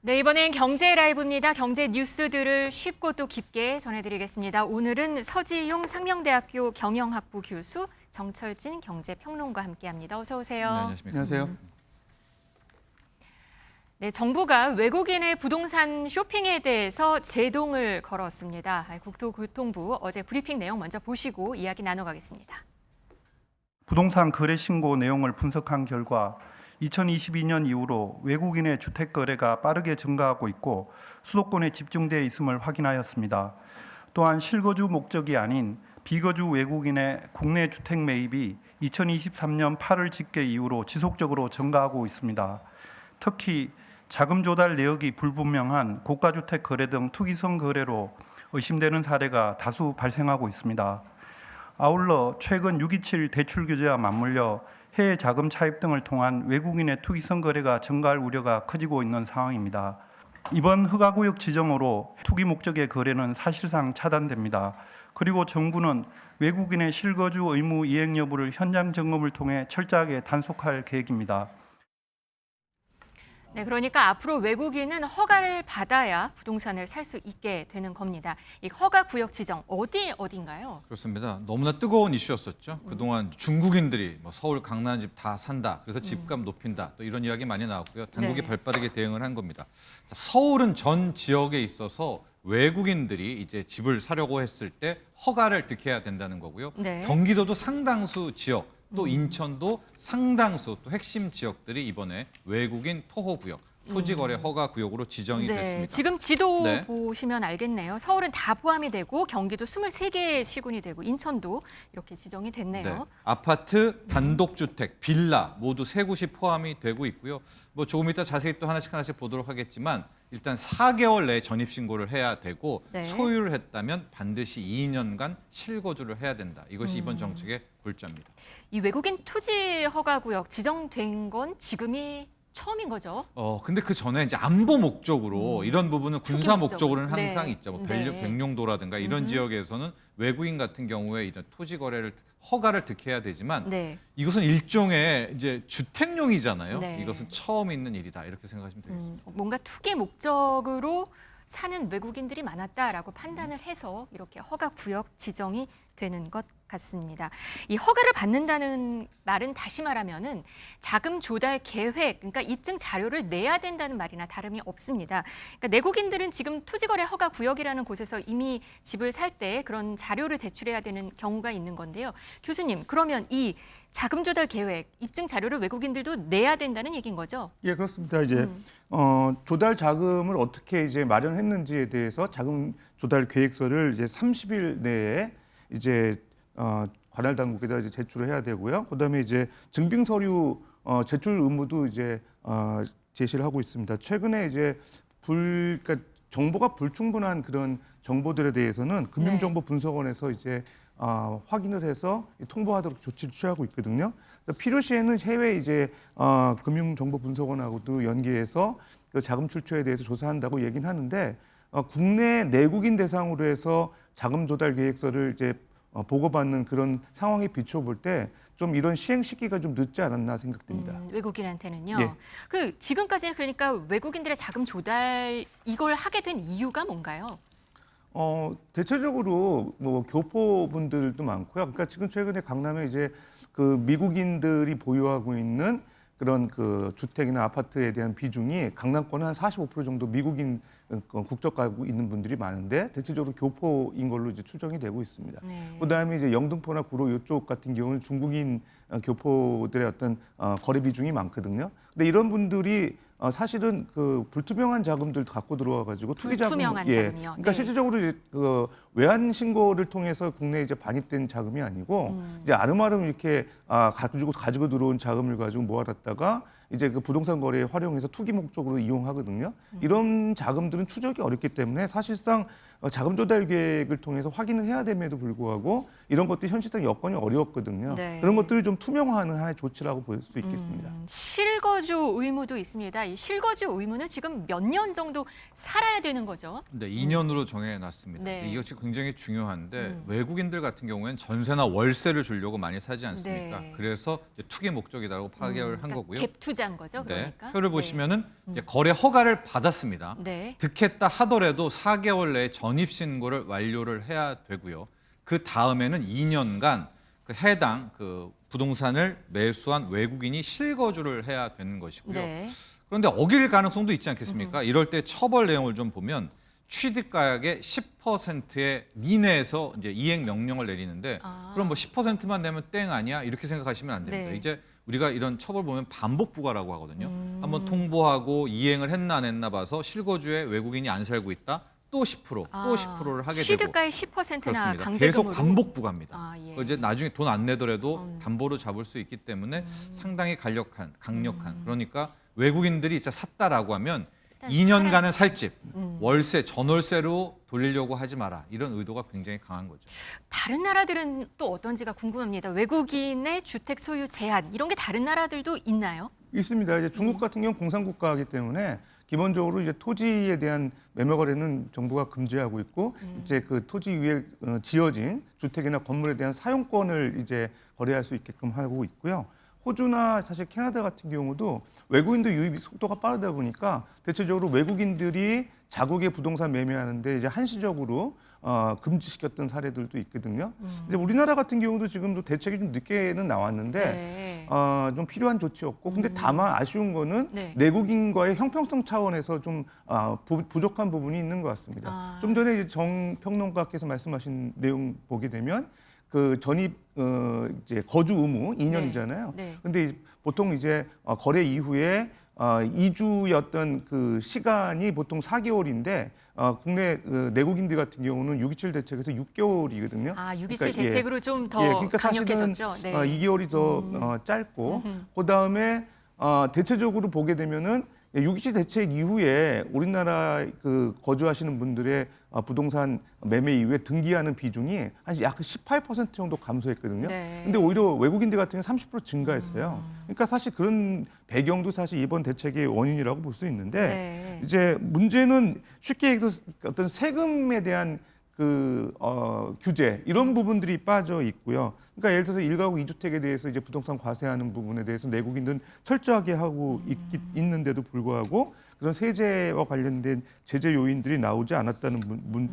네, 이번엔 경제 라이브입니다. 경제 뉴스들을 쉽고 또 깊게 전해드리겠습니다. 오늘은 서지용 상명대학교 경영학부 교수, 정철진 경제평론가 함께합니다. 어서 오세요. 네, 안녕하십니까. 안녕하세요. 네, 정부가 외국인의 부동산 쇼핑에 대해서 제동을 걸었습니다. 국토교통부 어제 브리핑 내용 먼저 보시고 이야기 나눠가겠습니다. 부동산 거래 신고 내용을 분석한 결과 2022년 이후로 외국인의 주택 거래가 빠르게 증가하고 있고 수도권에 집중되어 있음을 확인하였습니다. 또한 실거주 목적이 아닌 비거주 외국인의 국내 주택 매입이 2023년 8월 집계 이후로 지속적으로 증가하고 있습니다. 특히 자금 조달 내역이 불분명한 고가주택 거래 등 투기성 거래로 의심되는 사례가 다수 발생하고 있습니다. 아울러 최근 6.27 대출 규제와 맞물려 해외 자금 차입 등을 통한 외국인의 투기성 거래가 증가할 우려가 커지고 있는 상황입니다. 이번 허가구역 지정으로 투기 목적의 거래는 사실상 차단됩니다. 그리고 정부는 외국인의 실거주 의무 이행 여부를 현장 점검을 통해 철저하게 단속할 계획입니다. 네, 그러니까 앞으로 외국인은 허가를 받아야 부동산을 살 수 있게 되는 겁니다. 이 허가 구역 지정 어딘가요? 그렇습니다. 너무나 뜨거운 이슈였었죠. 그동안 중국인들이 서울 강남집 다 산다. 그래서 집값 높인다. 또 이런 이야기 많이 나왔고요. 당국이 네. 발빠르게 대응을 한 겁니다. 자, 서울은 전 지역에 있어서 외국인들이 이제 집을 사려고 했을 때 허가를 득해야 된다는 거고요. 네. 경기도도 상당수 지역, 또 인천도 상당수 또 핵심 지역들이 이번에 외국인 토호구역, 토지거래 허가 구역으로 지정이 됐습니다. 지금 지도 네. 보시면 알겠네요. 서울은 다 포함이 되고 경기도 23개 시군이 되고 인천도 이렇게 지정이 됐네요. 네. 아파트, 단독주택, 빌라 모두 세 곳이 포함이 되고 있고요. 뭐 조금 이따 자세히 또 하나씩 보도록 하겠지만 일단 4개월 내에 전입신고를 해야 되고 네. 소유를 했다면 반드시 2년간 실거주를 해야 된다. 이것이 이번 정책의 골자입니다. 이 외국인 토지 허가구역 지정된 건 지금이 처음인 거죠? 근데 그 전에 이제 안보 목적으로 이런 부분은 군사 투기 목적으로는 목적으로. 항상 네. 있죠. 뭐 네. 백령도라든가 이런 지역에서는 외국인 같은 경우에 이런 토지 거래를 허가를 득해야 되지만 네. 이것은 일종의 이제 주택용이잖아요. 네. 이것은 처음 있는 일이다 이렇게 생각하시면 되겠습니다. 뭔가 투기 목적으로 사는 외국인들이 많았다라고 판단을 해서 이렇게 허가 구역 지정이 되는 것 같습니다. 이 허가를 받는다는 말은 다시 말하면은 자금 조달 계획, 그러니까 입증 자료를 내야 된다는 말이나 다름이 없습니다. 그러니까 내국인들은 지금 토지거래 허가 구역이라는 곳에서 이미 집을 살 때 그런 자료를 제출해야 되는 경우가 있는 건데요. 교수님, 그러면 이 자금 조달 계획, 입증 자료를 외국인들도 내야 된다는 얘기인 거죠? 예, 그렇습니다. 이제 조달 자금을 어떻게 이제 마련했는지에 대해서 자금 조달 계획서를 이제 30일 내에 이제 관할 당국에다 이제 제출을 해야 되고요. 그다음에 이제 증빙 서류 제출 의무도 이제 제시를 하고 있습니다. 최근에 이제 그러니까 정보가 불충분한 그런 정보들에 대해서는 금융정보분석원에서 이제 확인을 해서 통보하도록 조치를 취하고 있거든요. 필요시에는 해외 이제 금융정보분석원하고도 연계해서 그 자금 출처에 대해서 조사한다고 얘기는 하는데 국내 내국인 대상으로 해서 자금 조달 계획서를 이제 보고받는 그런 상황에 비춰볼 때 좀 이런 시행 시기가 좀 늦지 않았나 생각됩니다. 외국인한테는요. 예. 그 지금까지는 그러니까 외국인들의 자금 조달 이걸 하게 된 이유가 뭔가요? 대체적으로 뭐 교포분들도 많고요. 그러니까 지금 최근에 강남에 이제 그 미국인들이 보유하고 있는 그런 그 주택이나 아파트에 대한 비중이 강남권은 한 45% 정도 미국인 국적 가지고 있는 분들이 많은데 대체적으로 교포인 걸로 이제 추정이 되고 있습니다. 네. 그다음에 이제 영등포나 구로 이쪽 같은 경우는 중국인 교포들의 어떤 거래 비중이 많거든요. 근데 이런 분들이 사실은 그 불투명한 자금들도 갖고 들어와가지고 투기 자금, 불투명한 자금이요? 그러니까 네. 실질적으로 이제 그 외환 신고를 통해서 국내에 이제 반입된 자금이 아니고 이제 아름아름 이렇게 가지고 들어온 자금을 가지고 모아놨다가 이제 그 부동산 거래에 활용해서 투기 목적으로 이용하거든요. 이런 자금들은 추적이 어렵기 때문에 사실상 자금 조달 계획을 통해서 확인을 해야 됨에도 불구하고 이런 것들이 현실상 여건이 어려웠거든요. 네. 그런 것들을 좀 투명화하는 하나의 조치라고 볼 수 있겠습니다. 실거주 의무도 있습니다. 이 실거주 의무는 지금 몇 년 정도 살아야 되는 거죠? 네, 2년으로 정해놨습니다. 네. 이거 지금 굉장히 중요한데 외국인들 같은 경우에는 전세나 월세를 주려고 많이 사지 않습니까? 네. 그래서 이제 투기 목적이라고 파악을 한 거고요. 갭 투자인 거죠, 네. 그러니까. 표를 보시면은 이제 거래 허가를 받았습니다. 네. 득했다 하더라도 4개월 내에 전입 신고를 완료를 해야 되고요. 그 다음에는 2년간 그 해당 그 부동산을 매수한 외국인이 실거주를 해야 되는 것이고요. 네. 그런데 어길 가능성도 있지 않겠습니까? 이럴 때 처벌 내용을 좀 보면 취득가액의 10%의 이내에서 이제 이행 명령을 내리는데 그럼 뭐 10%만 내면 땡 아니야? 이렇게 생각하시면 안 됩니다. 네. 이제 우리가 이런 처벌 보면 반복 부과라고 하거든요. 한번 통보하고 이행을 했나 안 했나 봐서 실거주에 외국인이 안 살고 있다. 또 10%, 또 10%를 하게 되고 취득가의 10%나 그렇습니다. 강제금으로 계속 반복 부과입니다. 아, 예. 이제 나중에 돈 안 내더라도 담보로 잡을 수 있기 때문에 상당히 강력한 그러니까 외국인들이 진짜 샀다라고 하면 2년간은 살 집, 월세, 전월세로 돌리려고 하지 마라. 이런 의도가 굉장히 강한 거죠. 다른 나라들은 또 어떤지가 궁금합니다. 외국인의 주택 소유 제한 이런 게 다른 나라들도 있나요? 있습니다. 이제 중국 같은 경우는 공산국가이기 때문에 기본적으로 이제 토지에 대한 매매 거래는 정부가 금지하고 있고 이제 그 토지 위에 지어진 주택이나 건물에 대한 사용권을 이제 거래할 수 있게끔 하고 있고요. 호주나 사실 캐나다 같은 경우도 외국인들 유입 속도가 빠르다 보니까 대체적으로 외국인들이 자국의 부동산 매매하는데 이제 한시적으로 금지시켰던 사례들도 있거든요. 이제 우리나라 같은 경우도 지금도 대책이 좀 늦게는 나왔는데 네. 좀 필요한 조치였고, 근데 다만 아쉬운 거는 네. 내국인과의 형평성 차원에서 좀 부족한 부분이 있는 것 같습니다. 좀 전에 이제 정평론가께서 말씀하신 내용 보게 되면 그 전입 이제 거주 의무 2년이잖아요. 네. 근데 보통 이제 거래 이후에 이주였던 그 시간이 보통 4개월인데 국내 내국인들 같은 경우는 627 대책에서 6개월이거든요. 아, 627 그러니까, 예. 대책으로 좀 더 그러니까 강력해졌죠. 사실은 네. 2개월이 더 짧고 그다음에 대체적으로 보게 되면은 627 대책 이후에 우리나라 그 거주하시는 분들의 부동산 매매 이후에 등기하는 비중이 한 약 18% 정도 감소했거든요. 네. 근데 오히려 외국인들 같은 경우는 30% 증가했어요. 그러니까 사실 그런 배경도 사실 이번 대책의 원인이라고 볼 수 있는데 네. 이제 문제는 쉽게 얘기해서 어떤 세금에 대한 규제 이런 부분들이 빠져 있고요. 그러니까 예를 들어서 1가구 2주택에 대해서 이제 부동산 과세하는 부분에 대해서 내국인들은 철저하게 하고 있는데도 불구하고 그런 세제와 관련된 제재 요인들이 나오지 않았다는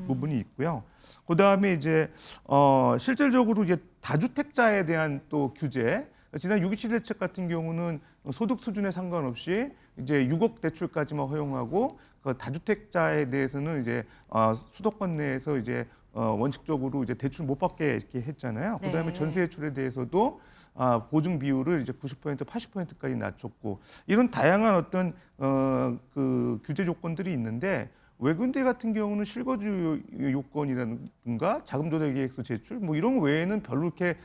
부분이 있고요. 그 다음에 이제 실질적으로 이제 다주택자에 대한 또 규제. 지난 6.27 대책 같은 경우는 소득 수준에 상관없이 이제 6억 대출까지만 허용하고 그 다주택자에 대해서는 이제 수도권 내에서 이제 원칙적으로 이제 대출 못 받게 이렇게 했잖아요. 네. 그다음에 전세 대출에 대해서도 보증 비율을 이제 90% 80%까지 낮췄고 이런 다양한 어떤 그 규제 조건들이 있는데 외국인들 같은 경우는 실거주 요건이라든가 자금 조달 계획서 제출 뭐 이런 거 외에는 별로 이렇게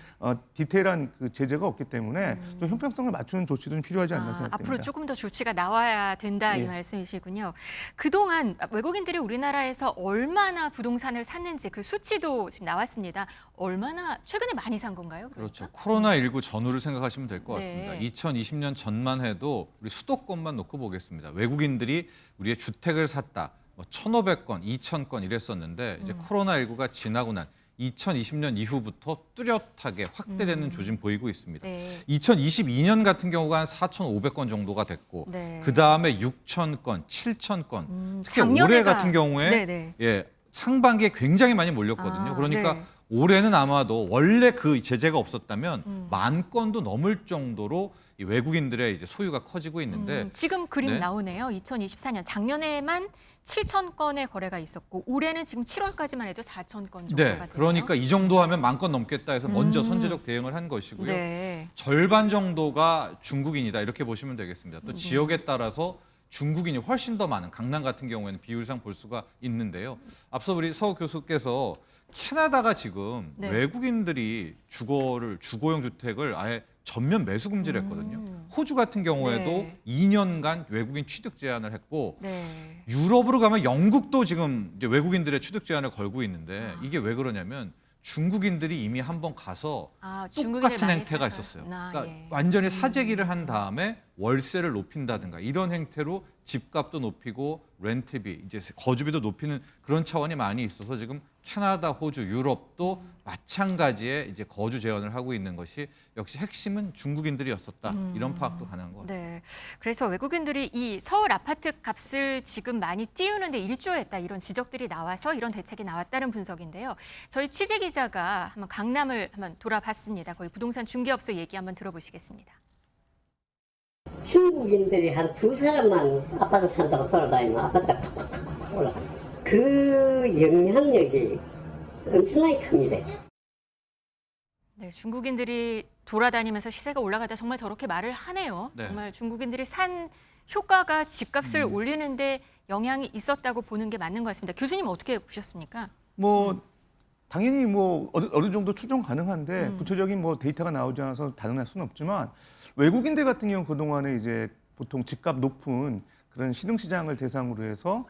디테일한 그 제재가 없기 때문에 좀 형평성을 맞추는 조치도 좀 필요하지 않나 생각됩니다. 앞으로 조금 더 조치가 나와야 된다 이 예. 말씀이시군요. 그동안 외국인들이 우리나라에서 얼마나 부동산을 샀는지 그 수치도 지금 나왔습니다. 얼마나 최근에 많이 산 건가요? 그러니까? 그렇죠. 코로나19 전후를 생각하시면 될 것 같습니다. 네. 2020년 전만 해도 우리 수도권만 놓고 보겠습니다. 외국인들이 우리의 주택을 샀다. 뭐 1,500건, 2,000건 이랬었는데 이제 코로나19가 지나고 난 2020년 이후부터 뚜렷하게 확대되는 조짐 보이고 있습니다. 네. 2022년 같은 경우가 한 4,500건 정도가 됐고 네. 그 다음에 6,000건, 7,000건. 특히 작년에가- 올해 같은 경우에 네네. 예, 상반기에 굉장히 많이 몰렸거든요. 그러니까 네. 올해는 아마도 원래 그 제재가 없었다면 10,000건도 넘을 정도로 이 외국인들의 이제 소유가 커지고 있는데 지금 그림 네. 나오네요. 2024년 작년에만 7,000건의 거래가 있었고 올해는 지금 7월까지만 해도 4,000건 정도가 네, 돼요. 그러니까 이 정도 하면 10,000건 넘겠다 해서 먼저 선제적 대응을 한 것이고요. 네. 절반 정도가 중국인이다 이렇게 보시면 되겠습니다. 또 지역에 따라서 중국인이 훨씬 더 많은 강남 같은 경우에는 비율상 볼 수가 있는데요. 앞서 우리 서 교수께서 캐나다가 지금 네. 외국인들이 주거용 주택을 아예 전면 매수 금지를 했거든요. 호주 같은 경우에도 네. 2년간 외국인 취득 제한을 했고 네. 유럽으로 가면 영국도 지금 이제 외국인들의 취득 제한을 걸고 있는데 이게 왜 그러냐면 중국인들이 이미 한번 가서 중국인을 똑같은 많이 행태가 사서. 있었어요. 아, 그러니까 예. 완전히 사재기를 한 다음에 월세를 높인다든가 이런 행태로 집값도 높이고 렌트비, 이제 거주비도 높이는 그런 차원이 많이 있어서 지금 캐나다, 호주, 유럽도 마찬가지의 이제 거주 제한을 하고 있는 것이 역시 핵심은 중국인들이었었다. 이런 파악도 가능한 것 같습니다. 네. 그래서 외국인들이 이 서울 아파트 값을 지금 많이 띄우는데 일조했다 이런 지적들이 나와서 이런 대책이 나왔다는 분석인데요. 저희 취재 기자가 한번 강남을 한번 돌아봤습니다. 거기 부동산 중개업소 얘기 한번 들어보시겠습니다. 중국인들이 한 두 사람만 아파트 산다고 돌아다니면 아파트가 팍팍팍 올라가. 그 영향력이 엄청나게 큽니다. 네, 중국인들이 돌아다니면서 시세가 올라가다 정말 저렇게 말을 하네요. 네. 정말 중국인들이 산 효과가 집값을 올리는데 영향이 있었다고 보는 게 맞는 것 같습니다. 교수님 어떻게 보셨습니까? 뭐 당연히 뭐 어느 정도 추정 가능한데 구체적인 뭐 데이터가 나오지 않아서 단언할 수는 없지만 외국인들 같은 경우 그동안에 이제 보통 집값 높은 그런 신흥시장을 대상으로 해서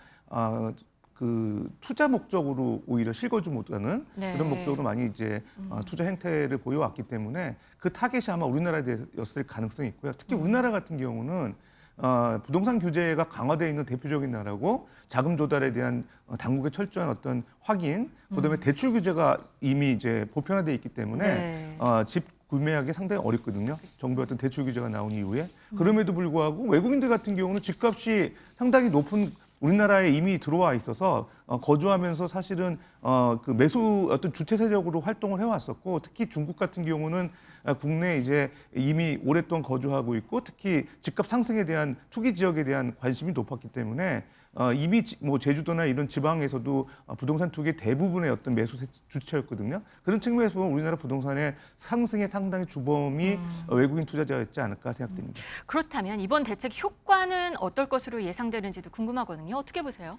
그 투자 목적으로 오히려 실거주 못하는 네. 그런 목적으로 많이 이제 투자 행태를 보여왔기 때문에 그 타겟이 아마 우리나라였을 가능성이 있고요. 특히 우리나라 같은 경우는 부동산 규제가 강화되어 있는 대표적인 나라고 자금 조달에 대한 당국의 철저한 어떤 확인, 그다음에 대출 규제가 이미 이제 보편화되어 있기 때문에 네. 집 구매하기 상당히 어렵거든요. 정부의 어떤 대출 규제가 나온 이후에. 그럼에도 불구하고 외국인들 같은 경우는 집값이 상당히 높은 우리나라에 이미 들어와 있어서 거주하면서 사실은 그 매수 어떤 주체 세력으로 활동을 해왔었고 특히 중국 같은 경우는 국내에 이제 이미 오랫동안 거주하고 있고 특히 집값 상승에 대한 투기 지역에 대한 관심이 높았기 때문에 이미 뭐 제주도나 이런 지방에서도 부동산 투기의 대부분의 어떤 매수 주체였거든요. 그런 측면에서 보면 우리나라 부동산의 상승에 상당히 주범이 외국인 투자자였지 않을까 생각됩니다. 그렇다면 이번 대책 효과는 어떨 것으로 예상되는지도 궁금하거든요. 어떻게 보세요?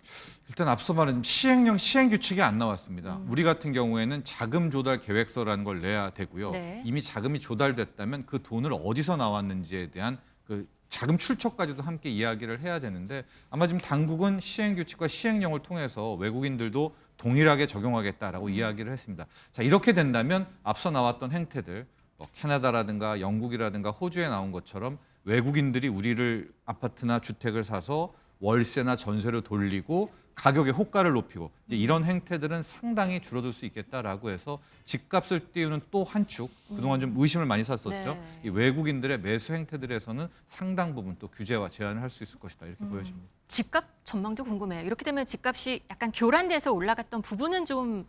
일단 앞서 말한 시행령 시행 규칙이 안 나왔습니다. 우리 같은 경우에는 자금 조달 계획서라는 걸 내야 되고요. 네. 이미 자금이 조달됐다면 그 돈을 어디서 나왔는지에 대한 그 자금 출처까지도 함께 이야기를 해야 되는데 아마 지금 당국은 시행 규칙과 시행령을 통해서 외국인들도 동일하게 적용하겠다라고 이야기를 했습니다. 자, 이렇게 된다면 앞서 나왔던 행태들 뭐 캐나다라든가 영국이라든가 호주에 나온 것처럼 외국인들이 우리를 아파트나 주택을 사서 월세나 전세로 돌리고 가격의 호가를 높이고 이제 이런 행태들은 상당히 줄어들 수 있겠다라고 해서 집값을 띄우는 또 한 축, 그동안 좀 의심을 많이 샀었죠. 네. 이 외국인들의 매수 행태들에서는 상당 부분 또 규제와 제한을 할 수 있을 것이다 이렇게 보여집니다. 집값 전망도 궁금해요. 이렇게 되면 집값이 약간 교란돼서 올라갔던 부분은 좀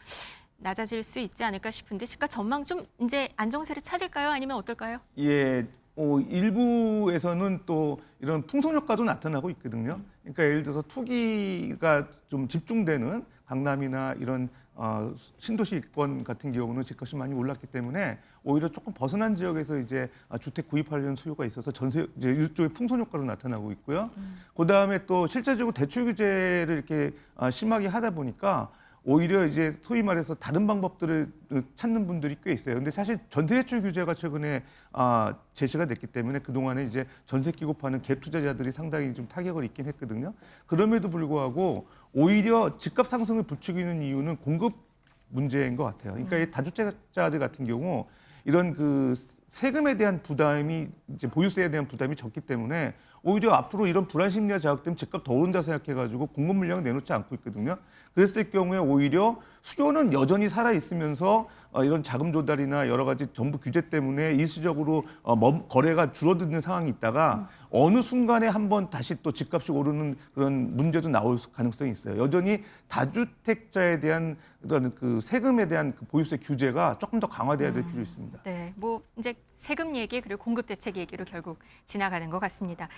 낮아질 수 있지 않을까 싶은데 집값 전망 좀 이제 안정세를 찾을까요? 아니면 어떨까요? 예, 일부에서는 또 이런 풍선 효과도 나타나고 있거든요. 그러니까 예를 들어서 투기가 좀 집중되는 강남이나 이런 신도시권 같은 경우는 집값이 많이 올랐기 때문에 오히려 조금 벗어난 지역에서 이제 주택 구입하려는 수요가 있어서 전세 이제 일종의 풍선 효과로 나타나고 있고요. 그 다음에 또 실제적으로 대출 규제를 이렇게 심하게 하다 보니까 오히려 이제 소위 말해서 다른 방법들을 찾는 분들이 꽤 있어요. 근데 사실 전세대출 규제가 최근에 제시가 됐기 때문에 그동안에 이제 전세 끼고 파는 갭 투자자들이 상당히 좀 타격을 입긴 했거든요. 그럼에도 불구하고 오히려 집값 상승을 부추기는 이유는 공급 문제인 것 같아요. 그러니까 이 다주택자들 같은 경우 이런 그 세금에 대한 부담이 이제 보유세에 대한 부담이 적기 때문에 오히려 앞으로 이런 불안 심리가 자극되면 집값 더 오른다 생각해가지고 공급 물량을 내놓지 않고 있거든요. 그랬을 경우에 오히려 수요는 여전히 살아 있으면서 이런 자금 조달이나 여러 가지 정부 규제 때문에 일시적으로 거래가 줄어드는 상황이 있다가 어느 순간에 한번 다시 또 집값이 오르는 그런 문제도 나올 가능성이 있어요. 여전히 다주택자에 대한 그런 그 세금에 대한 그 보유세 규제가 조금 더 강화돼야 될 필요 있습니다. 네, 뭐 이제 세금 얘기 그리고 공급 대책 얘기로 결국 지나가는 것 같습니다.